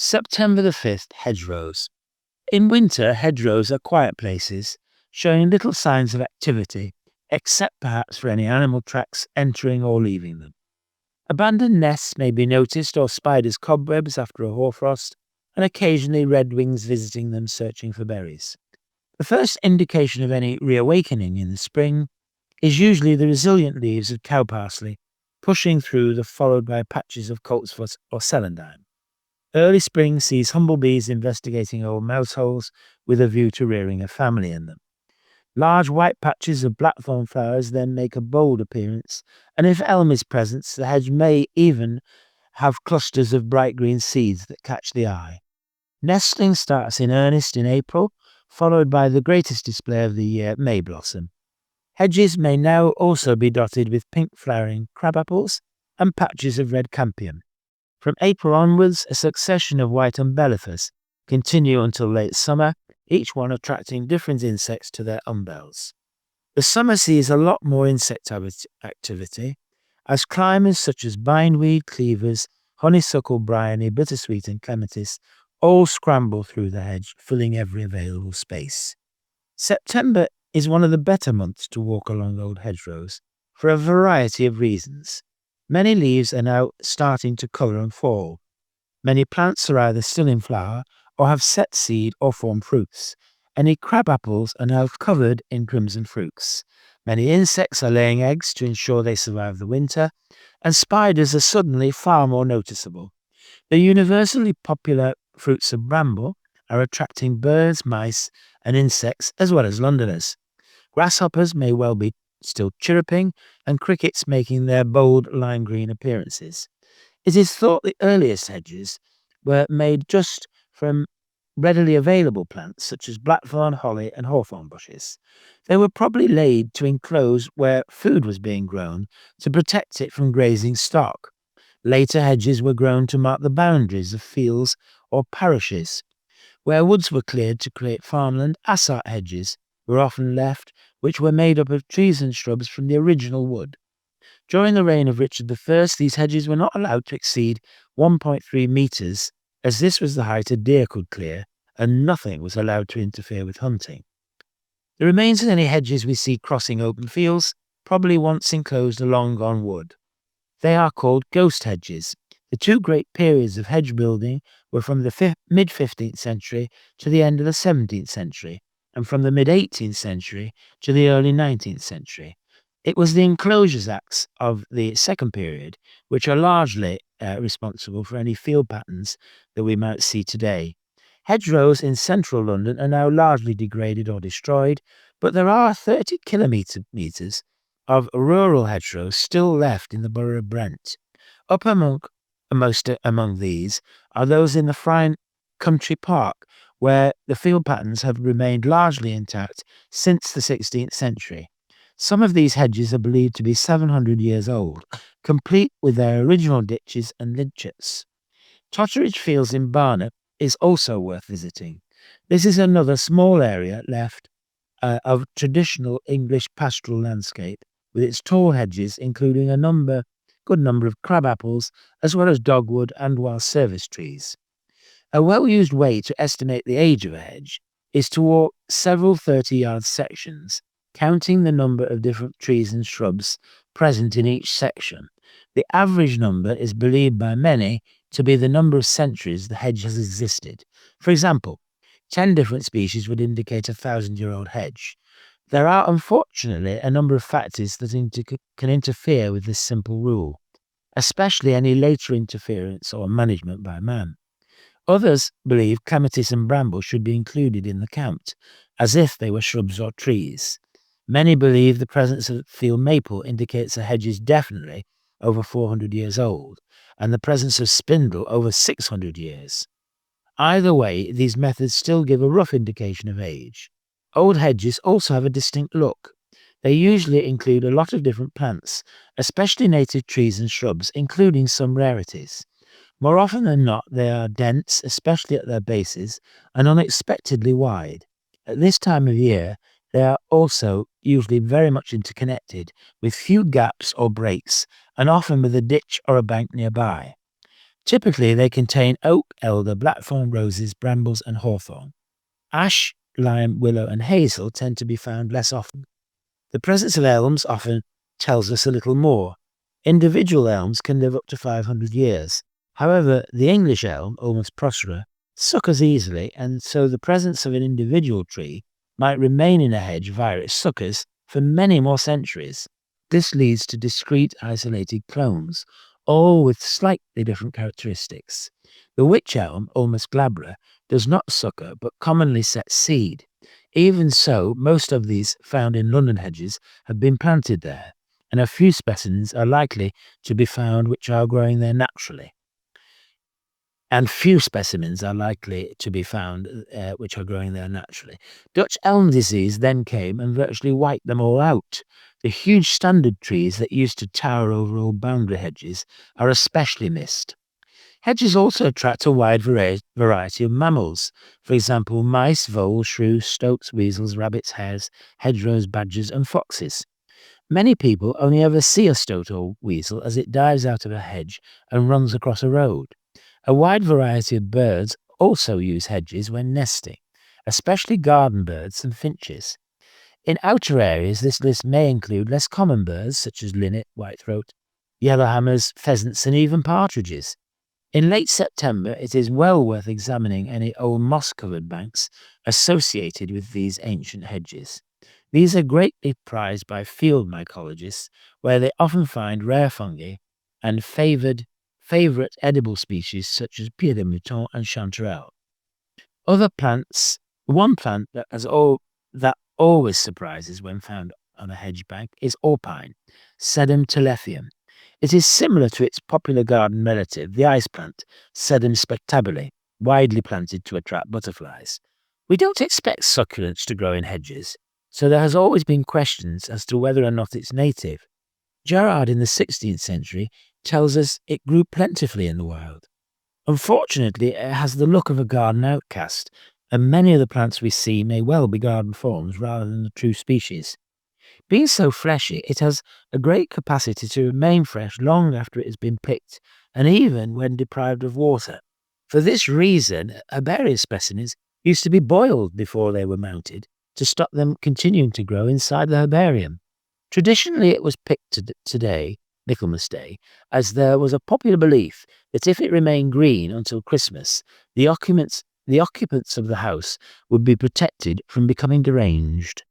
September the 5th, hedgerows. In winter, hedgerows are quiet places, showing little signs of activity, except perhaps for any animal tracks entering or leaving them. Abandoned nests may be noticed or spiders' cobwebs after a hoarfrost, and occasionally redwings visiting them searching for berries. The first indication of any reawakening in the spring is usually the resilient leaves of cow parsley pushing through, followed by patches of coltsfoot or celandine. Early spring sees humblebees investigating old mouse holes with a view to rearing a family in them. Large white patches of blackthorn flowers then make a bold appearance, and if elm is present, the hedge may even have clusters of bright green seeds that catch the eye. Nestling starts in earnest in April, followed by the greatest display of the year, May blossom. Hedges may now also be dotted with pink flowering crabapples and patches of red campion. From April onwards, a succession of white umbellifers continue until late summer, each one attracting different insects to their umbels. The summer sees a lot more insect activity, as climbers such as bindweed, cleavers, honeysuckle, bryony, bittersweet and clematis all scramble through the hedge, filling every available space. September is one of the better months to walk along old hedgerows, for a variety of reasons. Many leaves are now starting to colour and fall. Many plants are either still in flower or have set seed or formed fruits. Any crabapples are now covered in crimson fruits. Many insects are laying eggs to ensure they survive the winter, and spiders are suddenly far more noticeable. The universally popular fruits of bramble are attracting birds, mice, and insects as well as Londoners. Grasshoppers may well be still chirruping, and crickets making their bold lime green appearances. It is thought the earliest hedges were made just from readily available plants such as blackthorn, holly, and hawthorn bushes. They were probably laid to enclose where food was being grown to protect it from grazing stock. Later hedges were grown to mark the boundaries of fields or parishes. Where woods were cleared to create farmland, assart hedges were often left, which were made up of trees and shrubs from the original wood. During the reign of Richard I, these hedges were not allowed to exceed 1.3 metres, as this was the height a deer could clear, and nothing was allowed to interfere with hunting. The remains of any hedges we see crossing open fields probably once enclosed a long-gone wood. They are called ghost hedges. The two great periods of hedge building were from the mid-15th century to the end of the 17th century, and from the mid-18th century to the early 19th century. It was the Enclosures Acts of the second period which are largely responsible for any field patterns that we might see today. Hedgerows in central London are now largely degraded or destroyed, but there are 30 kilometres of rural hedgerows still left in the borough of Brent. Uppermost among these are those in the Fryne Country Park, where the field patterns have remained largely intact since the 16th century. Some of these hedges are believed to be 700 years old, complete with their original ditches and lynchets. Totteridge Fields in Barnet is also worth visiting. This is another small area left of traditional English pastoral landscape, with its tall hedges including a good number of crabapples, as well as dogwood and wild service trees. A well-used way to estimate the age of a hedge is to walk several 30-yard sections, counting the number of different trees and shrubs present in each section. The average number is believed by many to be the number of centuries the hedge has existed. For example, 10 different species would indicate a 1,000-year-old hedge. There are unfortunately a number of factors that can interfere with this simple rule, especially any later interference or management by man. Others believe clematis and bramble should be included in the count, as if they were shrubs or trees. Many believe the presence of field maple indicates a hedge is definitely over 400 years old, and the presence of spindle over 600 years. Either way, these methods still give a rough indication of age. Old hedges also have a distinct look. They usually include a lot of different plants, especially native trees and shrubs, including some rarities. More often than not, they are dense, especially at their bases, and unexpectedly wide. At this time of year, they are also usually very much interconnected, with few gaps or breaks, and often with a ditch or a bank nearby. Typically, they contain oak, elder, blackthorn, roses, brambles, and hawthorn. Ash, lime, willow, and hazel tend to be found less often. The presence of elms often tells us a little more. Individual elms can live up to 500 years. However, the English elm, Ulmus procera, suckers easily, and so the presence of an individual tree might remain in a hedge via its suckers for many more centuries. This leads to discrete, isolated clones, all with slightly different characteristics. The wych elm, Ulmus glabra, does not sucker but commonly sets seed. Even so, most of these found in London hedges have been planted there, and a few specimens are likely to be found which are growing there naturally. Dutch elm disease then came and virtually wiped them all out. The huge standard trees that used to tower over old boundary hedges are especially missed. Hedges also attract a wide variety of mammals, for example, mice, voles, shrews, stoats, weasels, rabbits, hares, hedgerows, badgers, and foxes. Many people only ever see a stoat or weasel as it dives out of a hedge and runs across a road. A wide variety of birds also use hedges when nesting, especially garden birds and finches. In outer areas, this list may include less common birds such as linnet, whitethroat, yellowhammers, pheasants, and even partridges. In late September, it is well worth examining any old moss-covered banks associated with these ancient hedges. These are greatly prized by field mycologists, where they often find rare fungi and favourite edible species such as pied de mouton and chanterelle. One plant that always surprises when found on a hedge bank is orpine, Sedum telephium. It is similar to its popular garden relative, the ice plant, Sedum spectabile, widely planted to attract butterflies. We don't expect succulents to grow in hedges, so there has always been questions as to whether or not it's native. Gerard in the 16th century tells us it grew plentifully in the wild. Unfortunately, it has the look of a garden outcast, and many of the plants we see may well be garden forms rather than the true species. Being so fleshy, it has a great capacity to remain fresh long after it has been picked, and even when deprived of water. For this reason, herbarium specimens used to be boiled before they were mounted to stop them continuing to grow inside the herbarium. Traditionally, it was picked today, Michaelmas Day, as there was a popular belief that if it remained green until Christmas, the occupants of the house would be protected from becoming deranged.